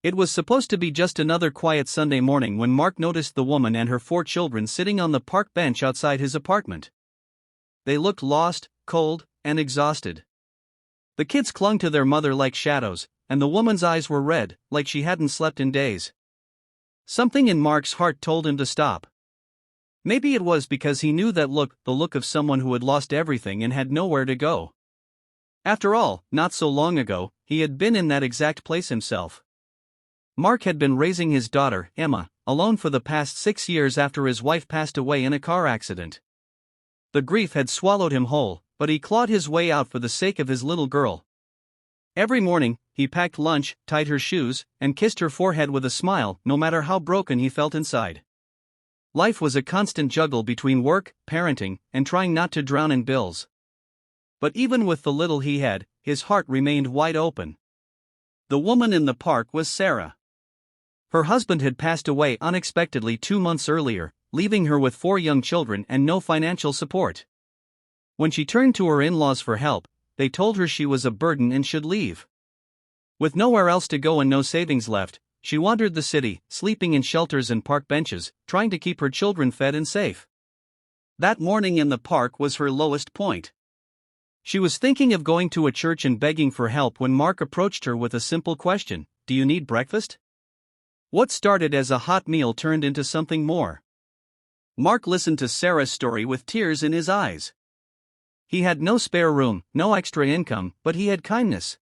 It was supposed to be just another quiet Sunday morning when Mark noticed the woman and her 4 children sitting on the park bench outside his apartment. They looked lost, cold, and exhausted. The kids clung to their mother like shadows, and the woman's eyes were red, like she hadn't slept in days. Something in Mark's heart told him to stop. Maybe it was because he knew that look, the look of someone who had lost everything and had nowhere to go. After all, not so long ago, he had been in that exact place himself. Mark had been raising his daughter, Emma, alone for the past 6 years after his wife passed away in a car accident. The grief had swallowed him whole, but he clawed his way out for the sake of his little girl. Every morning, he packed lunch, tied her shoes, and kissed her forehead with a smile, no matter how broken he felt inside. Life was a constant juggle between work, parenting, and trying not to drown in bills. But even with the little he had, his heart remained wide open. The woman in the park was Sarah. Her husband had passed away unexpectedly 2 months earlier, leaving her with 4 young children and no financial support. When she turned to her in-laws for help, they told her she was a burden and should leave. With nowhere else to go and no savings left, she wandered the city, sleeping in shelters and park benches, trying to keep her children fed and safe. That morning in the park was her lowest point. She was thinking of going to a church and begging for help when Mark approached her with a simple question: "Do you need breakfast?" What started as a hot meal turned into something more. Mark listened to Sarah's story with tears in his eyes. He had no spare room, no extra income, but he had kindness.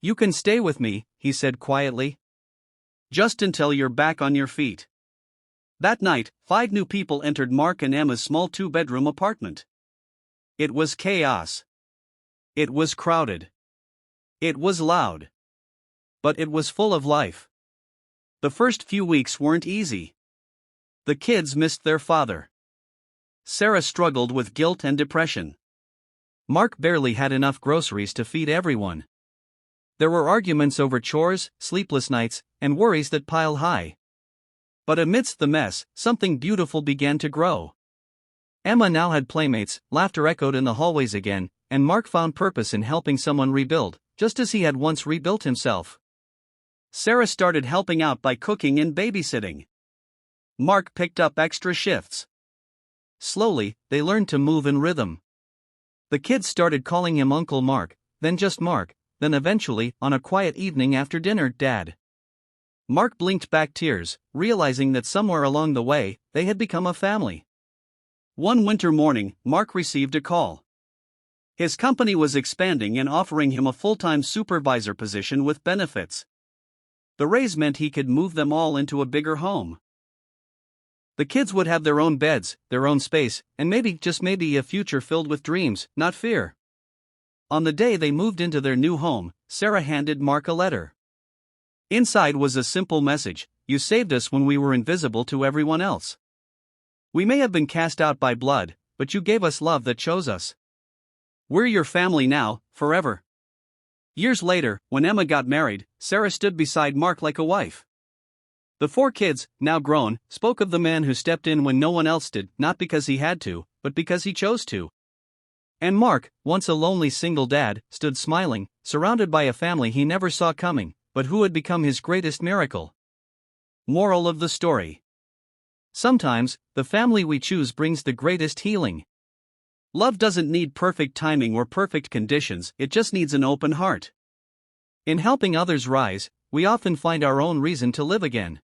"You can stay with me," he said quietly. "Just until you're back on your feet." That night, 5 new people entered Mark and Emma's small 2-bedroom apartment. It was chaos. It was crowded. It was loud. But it was full of life. The first few weeks weren't easy. The kids missed their father. Sarah struggled with guilt and depression. Mark barely had enough groceries to feed everyone. There were arguments over chores, sleepless nights, and worries that piled high. But amidst the mess, something beautiful began to grow. Emma now had playmates, laughter echoed in the hallways again, and Mark found purpose in helping someone rebuild, just as he had once rebuilt himself. Sarah started helping out by cooking and babysitting. Mark picked up extra shifts. Slowly, they learned to move in rhythm. The kids started calling him Uncle Mark, then just Mark, then eventually, on a quiet evening after dinner, Dad. Mark blinked back tears, realizing that somewhere along the way, they had become a family. One winter morning, Mark received a call. His company was expanding and offering him a full-time supervisor position with benefits. The raise meant he could move them all into a bigger home. The kids would have their own beds, their own space, and maybe, just maybe, a future filled with dreams, not fear. On the day they moved into their new home, Sarah handed Mark a letter. Inside was a simple message: "You saved us when we were invisible to everyone else. We may have been cast out by blood, but you gave us love that chose us. We're your family now, forever." Years later, when Emma got married, Sarah stood beside Mark like a wife. The 4 kids, now grown, spoke of the man who stepped in when no one else did, not because he had to, but because he chose to. And Mark, once a lonely single dad, stood smiling, surrounded by a family he never saw coming, but who had become his greatest miracle. Moral of the story: sometimes, the family we choose brings the greatest healing. Love doesn't need perfect timing or perfect conditions, it just needs an open heart. In helping others rise, we often find our own reason to live again.